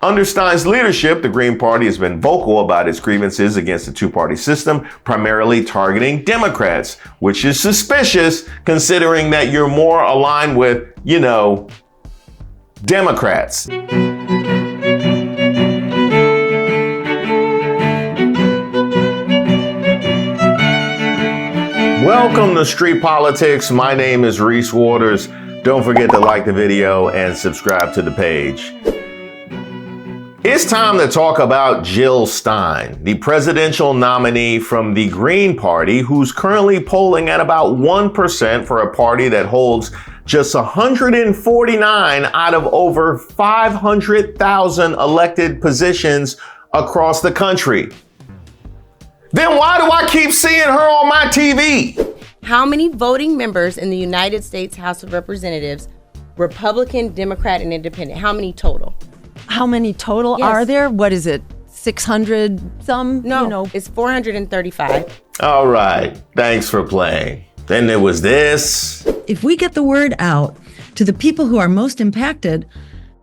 Under Stein's leadership, the Green Party has been vocal about its grievances against the two-party system, primarily targeting Democrats, which is suspicious considering that you're more aligned with, Democrats. Welcome to Street Politics. My name is Reese Waters. Don't forget to like the video and subscribe to the page. It's time to talk about Jill Stein, the presidential nominee from the Green Party, who's currently polling at about 1% for a party that holds just 149 out of over 500,000 elected positions across the country. Then why do I keep seeing her on my TV? How many voting members in the United States House of Representatives, Republican, Democrat, and Independent? How many total? How many total are there? What is it? 600 some? No, it's 435. All right, thanks for playing. Then there was this. If we get the word out to the people who are most impacted,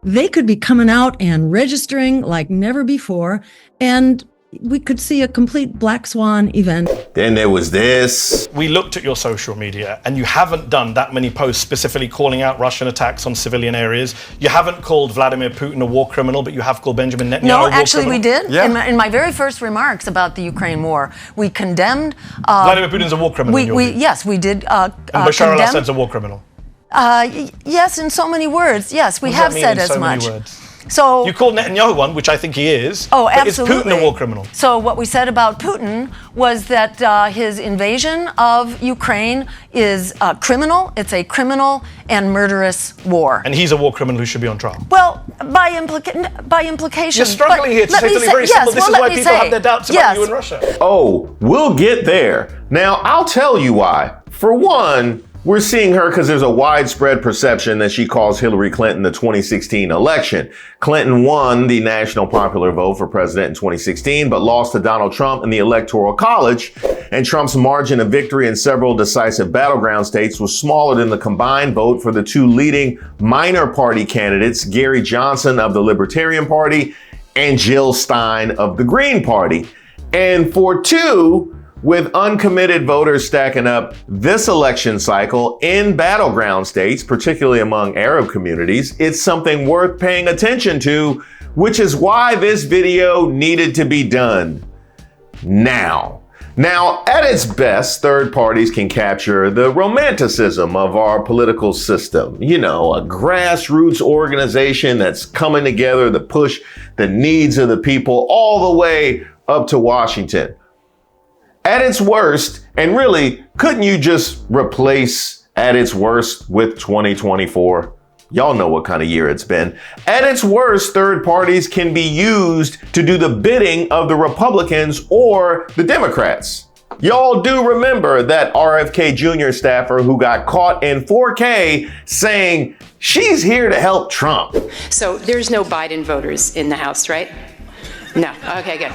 they could be coming out and registering like never before, and we could see a complete black swan event. Then there was this. We looked at your social media and you haven't done that many posts specifically calling out Russian attacks on civilian areas. You haven't called Vladimir Putin a war criminal, but you have called Benjamin Netanyahu a war criminal. No, actually we did. Yeah. In my very first remarks about the Ukraine war, we condemned... Vladimir Putin's a war criminal in your view. Yes, we did and Bashar al-Assad's a war criminal. Yes, in so many words. Yes, we have said as much. Many words? So you called Netanyahu one, which I think he is. Oh, absolutely. But is Putin a war criminal? So what we said about Putin was that his invasion of Ukraine is criminal. It's a criminal and murderous war. And he's a war criminal who should be on trial. Well, by implication. You're struggling here to say something very simple. This is why people have their doubts about you in Russia. Oh, we'll get there. Now, I'll tell you why. For one, we're seeing her because there's a widespread perception that she caused Hillary Clinton the 2016 election. Clinton won the national popular vote for president in 2016, but lost to Donald Trump in the Electoral College. And Trump's margin of victory in several decisive battleground states was smaller than the combined vote for the two leading minor party candidates, Gary Johnson of the Libertarian Party and Jill Stein of the Green Party. And for two, with uncommitted voters stacking up this election cycle in battleground states, particularly among Arab communities, it's something worth paying attention to, which is why this video needed to be done now. Now, at its best, third parties can capture the romanticism of our political system. A grassroots organization that's coming together to push the needs of the people all the way up to Washington. At its worst, and really, couldn't you just replace at its worst with 2024? Y'all know what kind of year it's been. At its worst, third parties can be used to do the bidding of the Republicans or the Democrats. Y'all do remember that RFK Jr. staffer who got caught in 4K saying she's here to help Trump. So there's no Biden voters in the House, right? No. Okay, good.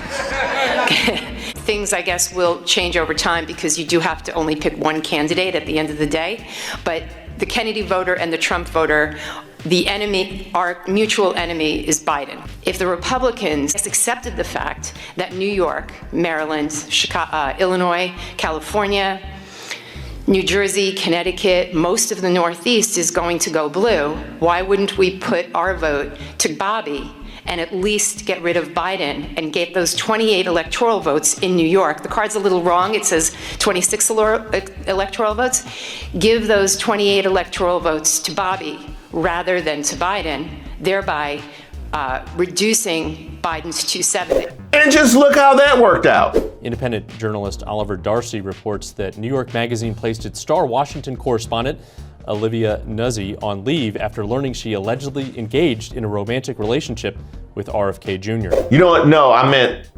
Things, I guess, will change over time because you do have to only pick one candidate at the end of the day. But the Kennedy voter and the Trump voter, the enemy, our mutual enemy is Biden. If the Republicans accepted the fact that New York, Maryland, Chicago, Illinois, California, New Jersey, Connecticut, most of the Northeast is going to go blue, why wouldn't we put our vote to Bobby and at least get rid of Biden and get those 28 electoral votes in New York? The card's a little wrong. It says 26 electoral votes. Give those 28 electoral votes to Bobby rather than to Biden, thereby reducing Biden's 270. And just look how that worked out. Independent journalist Oliver Darcy reports that New York Magazine placed its star Washington correspondent Olivia Nuzzi on leave after learning she allegedly engaged in a romantic relationship with RFK Jr. You know what? No, I meant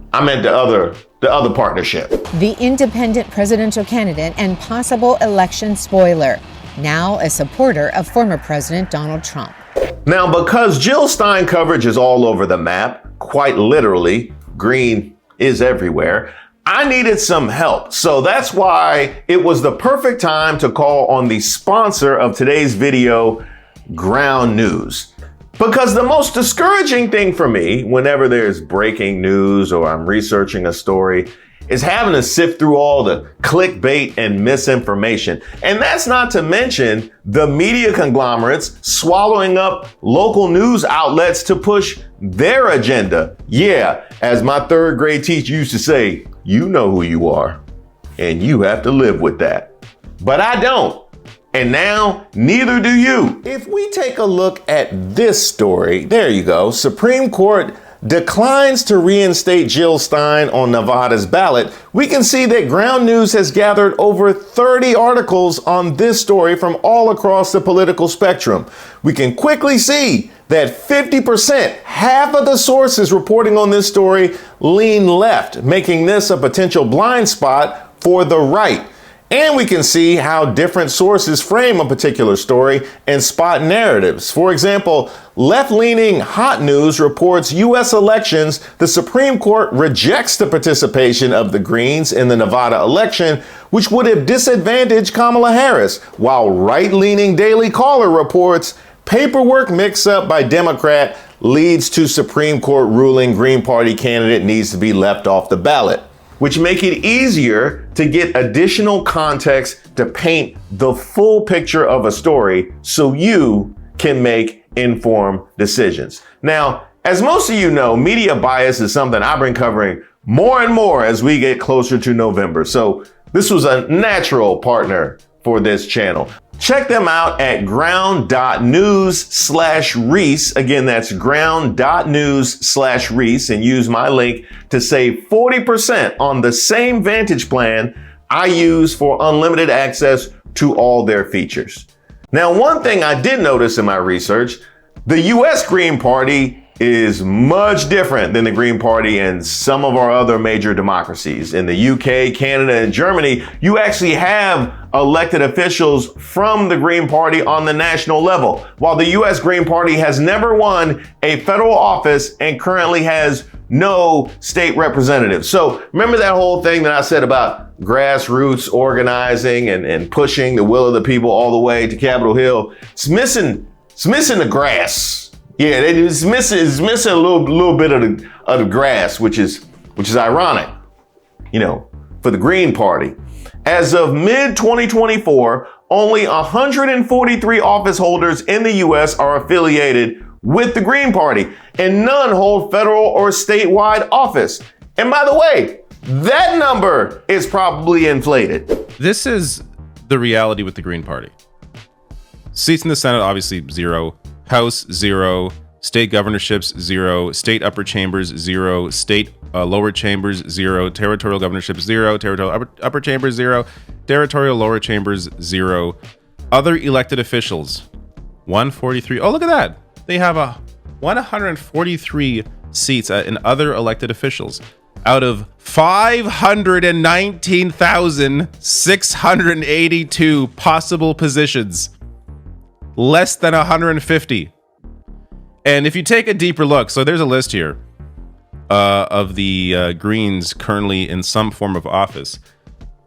the other partnership. The independent presidential candidate and possible election spoiler, now a supporter of former President Donald Trump. Now, because Jill Stein coverage is all over the map, quite literally, green is everywhere, I needed some help. So that's why it was the perfect time to call on the sponsor of today's video, Ground News. Because the most discouraging thing for me whenever there's breaking news or I'm researching a story is having to sift through all the clickbait and misinformation. And that's not to mention the media conglomerates swallowing up local news outlets to push their agenda. Yeah, as my third grade teacher used to say, you know who you are, and you have to live with that. But I don't. And now, neither do you. If we take a look at this story, there you go. Supreme Court declines to reinstate Jill Stein on Nevada's ballot. We can see that Ground News has gathered over 30 articles on this story from all across the political spectrum. We can quickly see that 50%, half of the sources reporting on this story, lean left, making this a potential blind spot for the right. And we can see how different sources frame a particular story and spot narratives. For example, left-leaning Hot News reports U.S. elections. The Supreme Court rejects the participation of the Greens in the Nevada election, which would have disadvantaged Kamala Harris, while right-leaning Daily Caller reports paperwork mix-up by Democrat leads to Supreme Court ruling Green Party candidate needs to be left off the ballot, which make it easier to get additional context to paint the full picture of a story so you can make informed decisions. Now, as most of you know, media bias is something I've been covering more and more as we get closer to November. So this was a natural partner for this channel. Check them out at ground.news/Reese. Again, that's ground.news/Reese, and use my link to save 40% on the same Vantage plan I use for unlimited access to all their features. Now, one thing I did notice in my research, the US Green Party is much different than the Green Party in some of our other major democracies. In the UK, Canada, and Germany, you actually have elected officials from the Green Party on the national level, while the US Green Party has never won a federal office and currently has no state representatives. So remember that whole thing that I said about grassroots organizing and pushing the will of the people all the way to Capitol Hill? It's missing the grass. Yeah, it's missing a little bit of the grass, which is ironic, for the Green Party. As of mid-2024, only 143 office holders in the U.S. are affiliated with the Green Party, and none hold federal or statewide office. And by the way, that number is probably inflated. This is the reality with the Green Party. Seats in the Senate, obviously 0. House 0, state governorships 0, state upper chambers 0, state lower chambers 0, territorial governorships 0, territorial upper chambers 0, territorial lower chambers 0. Other elected officials 143. Oh, look at that. They have 143 seats in other elected officials out of 519,682 possible positions. Less than 150. And if you take a deeper look, so there's a list here of the Greens currently in some form of office.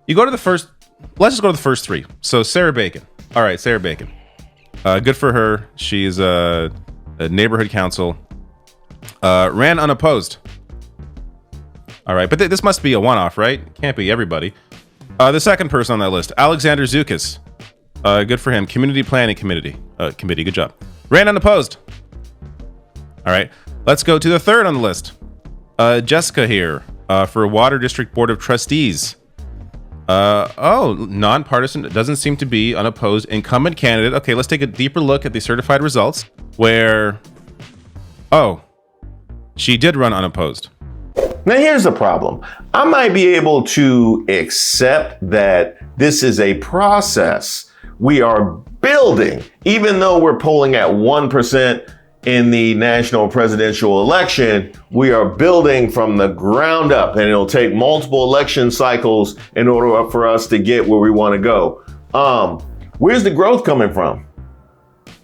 You go to the first, let's just go to the first 3. So Sarah Bacon. All right, Sarah Bacon. Good for her. She's a neighborhood council. Ran unopposed. All right, but this must be a one-off, right? Can't be everybody. The second person on that list, Alexandra Zukis. Good for him. Community Planning Committee. Good job. Ran unopposed. All right. Let's go to the third on the list. Jessica here for Water District Board of Trustees. Nonpartisan. Doesn't seem to be unopposed. Incumbent candidate. Okay, let's take a deeper look at the certified results where, she did run unopposed. Now here's the problem. I might be able to accept that this is a process we are building, even though we're polling at 1% in the national presidential election, we are building from the ground up, and it'll take multiple election cycles in order for us to get where we want to go. Where's the growth coming from?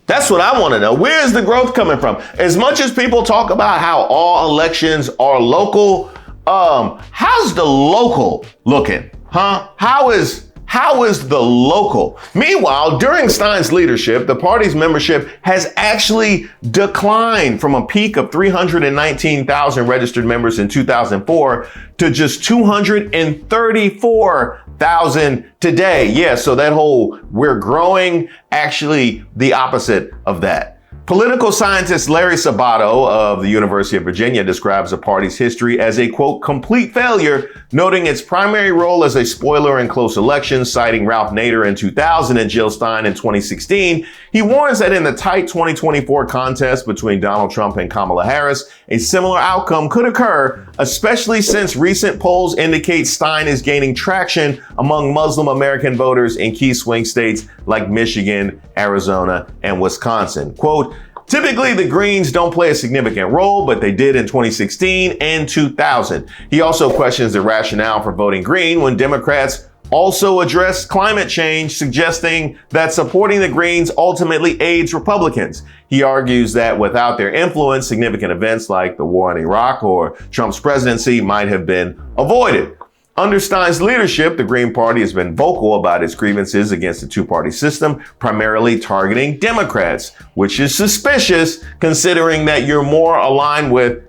That's what I want to know. Where is the growth coming from? As much as people talk about how all elections are local, how's the local looking? How is How is the local? Meanwhile, during Stein's leadership, the party's membership has actually declined from a peak of 319,000 registered members in 2004 to just 234,000 today. Yeah, so that whole we're growing, actually the opposite of that. Political scientist Larry Sabato of the University of Virginia describes the party's history as a, quote, complete failure, noting its primary role as a spoiler in close elections, citing Ralph Nader in 2000 and Jill Stein in 2016. He warns that in the tight 2024 contest between Donald Trump and Kamala Harris, a similar outcome could occur, especially since recent polls indicate Stein is gaining traction among Muslim American voters in key swing states like Michigan, Arizona, and Wisconsin. Quote, typically, the Greens don't play a significant role, but they did in 2016 and 2000. He also questions the rationale for voting Green when Democrats also addressed climate change, suggesting that supporting the Greens ultimately aids Republicans. He argues that without their influence, significant events like the war in Iraq or Trump's presidency might have been avoided. Under Stein's leadership, the Green Party has been vocal about its grievances against the two-party system, primarily targeting Democrats, which is suspicious considering that you're more aligned with,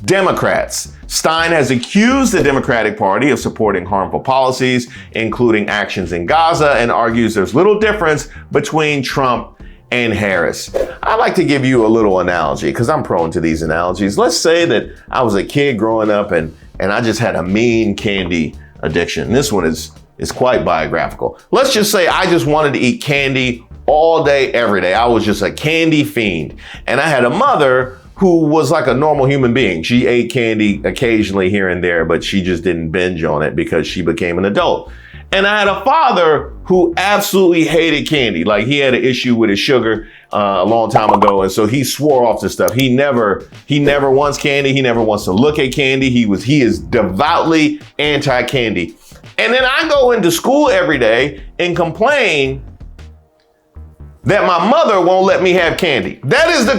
Democrats. Stein has accused the Democratic Party of supporting harmful policies, including actions in Gaza, and argues there's little difference between Trump and Harris. I like to give you a little analogy because I'm prone to these analogies. Let's say that I was a kid growing up and I just had a mean candy addiction. This one is quite biographical. Let's just say I just wanted to eat candy all day, every day. I was just a candy fiend. And I had a mother who was like a normal human being. She ate candy occasionally here and there, but she just didn't binge on it because she became an adult. And I had a father who absolutely hated candy. Like he had an issue with his sugar a long time ago. And so he swore off this stuff. He never wants candy. He never wants to look at candy. He is devoutly anti-candy. And then I go into school every day and complain that my mother won't let me have candy. That is the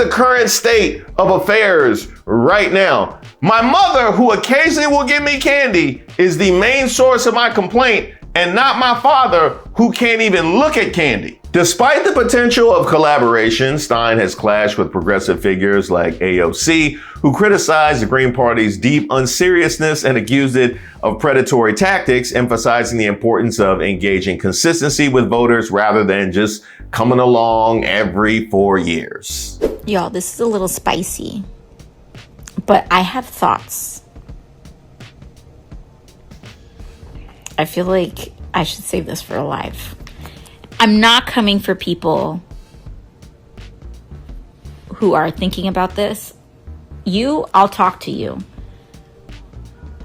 current state of affairs right now. My mother, who occasionally will give me candy, is the main source of my complaint, and not my father, who can't even look at candy. Despite the potential of collaboration, Stein has clashed with progressive figures like AOC, who criticized the Green Party's deep unseriousness and accused it of predatory tactics, emphasizing the importance of engaging consistency with voters rather than just coming along every 4 years. Y'all, this is a little spicy, but I have thoughts. I feel like I should save this for a live. I'm not coming for people who are thinking about this. I'll talk to you.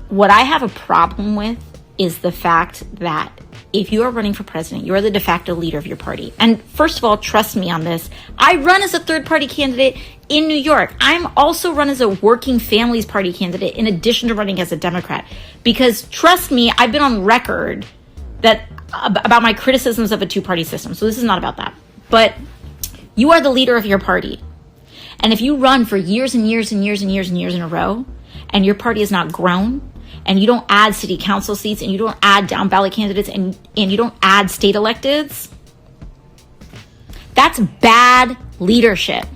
What I have a problem with is the fact that if you are running for president, you are the de facto leader of your party. And first of all, trust me on this. I run as a third-party candidate in New York. I'm also run as a working families party candidate in addition to running as a Democrat. Because trust me, I've been on record about my criticisms of a two-party system. So this is not about that. But you are the leader of your party. And if you run for years and years and years and years and years in a row, and your party has not grown, and you don't add city council seats, and you don't add down ballot candidates, and you don't add state electeds, that's bad leadership.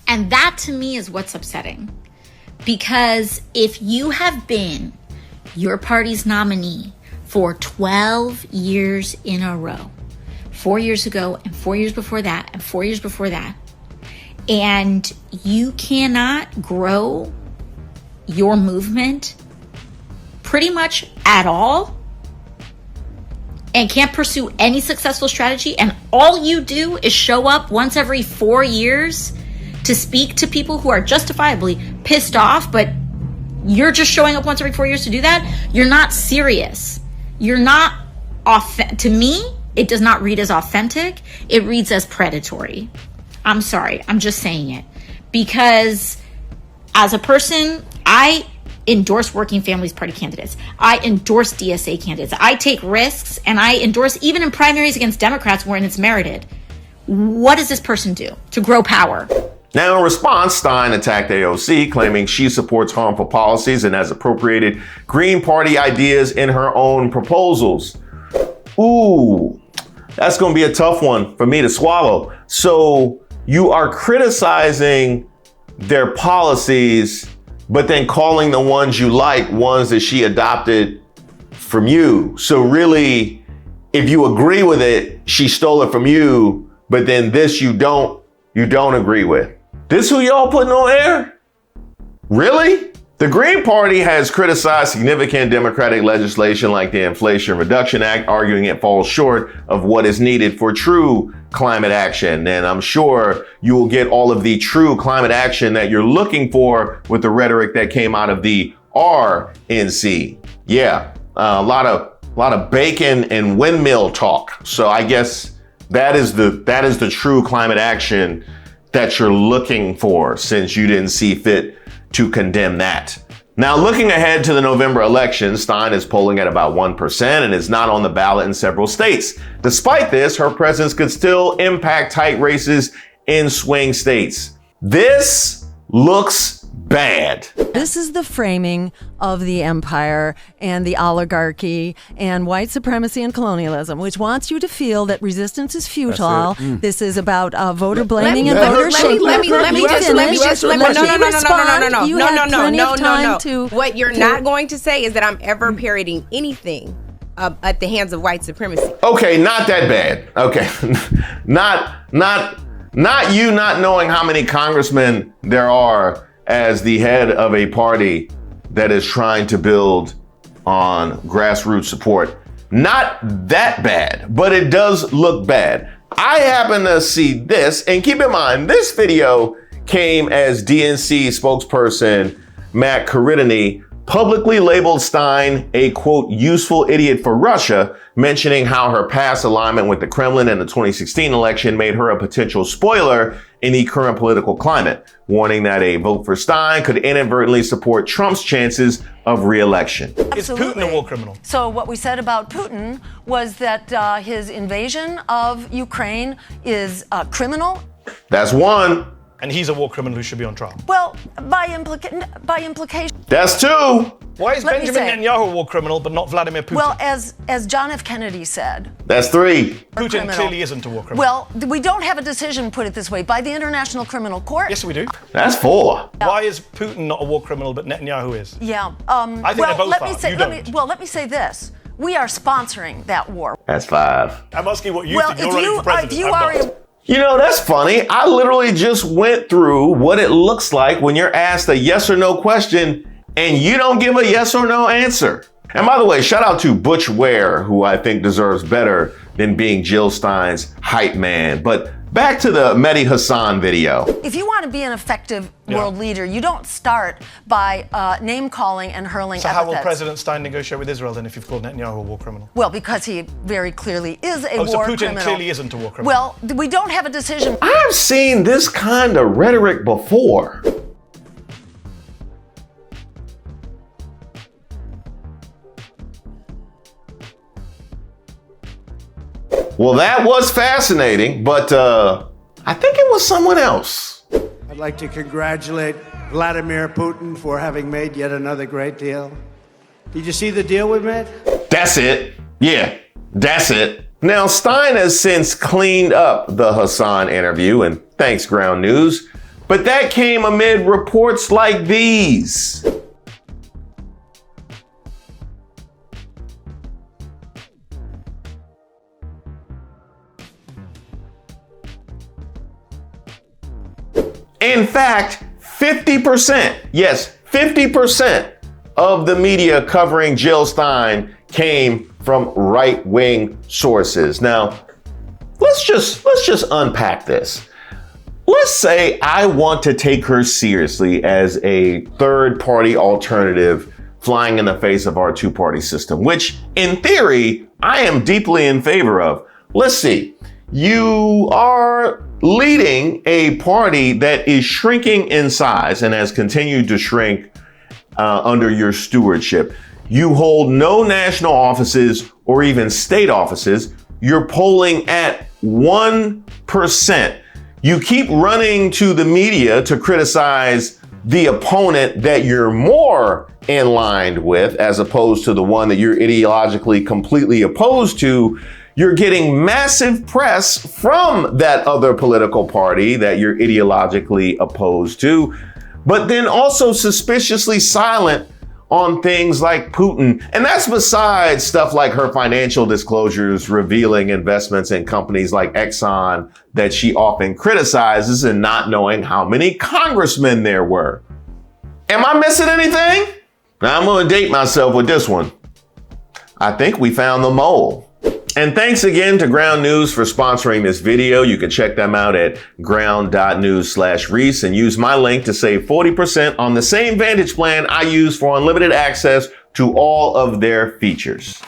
And that to me is what's upsetting. Because if you have been your party's nominee for 12 years in a row, 4 years ago and 4 years before that and 4 years before that, and you cannot grow your movement pretty much at all and can't pursue any successful strategy, and all you do is show up once every 4 years to speak to people who are justifiably pissed off, but you're just showing up once every 4 years to do that, you're not serious. You're not to me, it does not read as authentic. It reads as predatory. I'm sorry. I'm just saying it. Because as a person, I endorse working families party candidates. I endorse DSA candidates. I take risks, and I endorse even in primaries against Democrats when it's merited. What does this person do to grow power? Now, in response, Stein attacked AOC, claiming she supports harmful policies and has appropriated Green Party ideas in her own proposals. Ooh, that's going to be a tough one for me to swallow. So you are criticizing their policies, but then calling the ones you like ones that she adopted from you. So really, if you agree with it, she stole it from you, but then this you don't agree with. This who y'all putting on air? Really? The Green Party has criticized significant Democratic legislation like the Inflation Reduction Act, arguing it falls short of what is needed for true climate action. And I'm sure you will get all of the true climate action that you're looking for with the rhetoric that came out of the RNC. Yeah, a lot of bacon and windmill talk. So I guess that is the true climate action that you're looking for, since you didn't see fit to condemn that. Now, looking ahead to the November election, Stein is polling at about 1% and is not on the ballot in several states. Despite this, her presence could still impact tight races in swing states. This looks bad. This is the framing of the empire and the oligarchy and white supremacy and colonialism, which wants you to feel that resistance is futile. This is about voter blaming and voter shaming. Let me just no. What you're not going to say is that I'm ever parodying anything at the hands of white supremacy. Okay, not that bad. Okay, not you not knowing how many congressmen there are as the head of a party that is trying to build on grassroots support. Not that bad, but it does look bad. I happen to see this, and keep in mind, this video came as DNC spokesperson Matt Caridini publicly labeled Stein a, quote, useful idiot for Russia, mentioning how her past alignment with the Kremlin in the 2016 election made her a potential spoiler in the current political climate, warning that a vote for Stein could inadvertently support Trump's chances of re-election. Is Putin a war criminal? So what we said about Putin was that his invasion of Ukraine is criminal. That's one. And he's a war criminal who should be on trial. Well, by implication. That's two. Why is Benjamin Netanyahu a war criminal but not Vladimir Putin? Well, as John F. Kennedy said. That's three. Putin clearly isn't a war criminal. Well, we don't have a decision, put it this way, by the International Criminal Court. Yes, we do. That's four. Why is Putin not a war criminal but Netanyahu is? Yeah. I think they're both are. Let me say this. We are sponsoring that war. That's five. I'm asking what you think. You're running for president. You know, that's funny. I literally just went through what it looks like when you're asked a yes or no question and you don't give a yes or no answer. And by the way, shout out to Butch Ware, who I think deserves better than being Jill Stein's hype man. But back to the Mehdi Hasan video. If you want to be an effective world leader, you don't start by name calling and hurling epithets. So how will President Stein negotiate with Israel then if you've called Netanyahu a war criminal? Well, because he very clearly is a war so Putin criminal. Clearly isn't a war criminal. Well, we don't have a decision. I've seen this kind of rhetoric before. Well, that was fascinating, but I think it was someone else. I'd like to congratulate Vladimir Putin for having made yet another great deal. Did you see the deal we made? That's it. Yeah, that's it. Now, Stein has since cleaned up the Hasan interview, and thanks, Ground News, but that came amid reports like these. In fact, 50%, yes, 50% of the media covering Jill Stein came from right-wing sources. Now, let's just unpack this. Let's say I want to take her seriously as a third-party alternative flying in the face of our two-party system, which in theory, I am deeply in favor of. Let's see. You are leading a party that is shrinking in size and has continued to shrink under your stewardship. You hold no national offices or even state offices. You're polling at 1%. You keep running to the media to criticize the opponent that you're more in line with, as opposed to the one that you're ideologically completely opposed to. You're getting massive press from that other political party that you're ideologically opposed to, but then also suspiciously silent on things like Putin. And that's besides stuff like her financial disclosures revealing investments in companies like Exxon that she often criticizes, and not knowing how many congressmen there were. Am I missing anything? Now I'm going to date myself with this one. I think we found the mole. And thanks again to Ground News for sponsoring this video. You can check them out at ground.news/Reese and use my link to save 40% on the same Vantage plan I use for unlimited access to all of their features.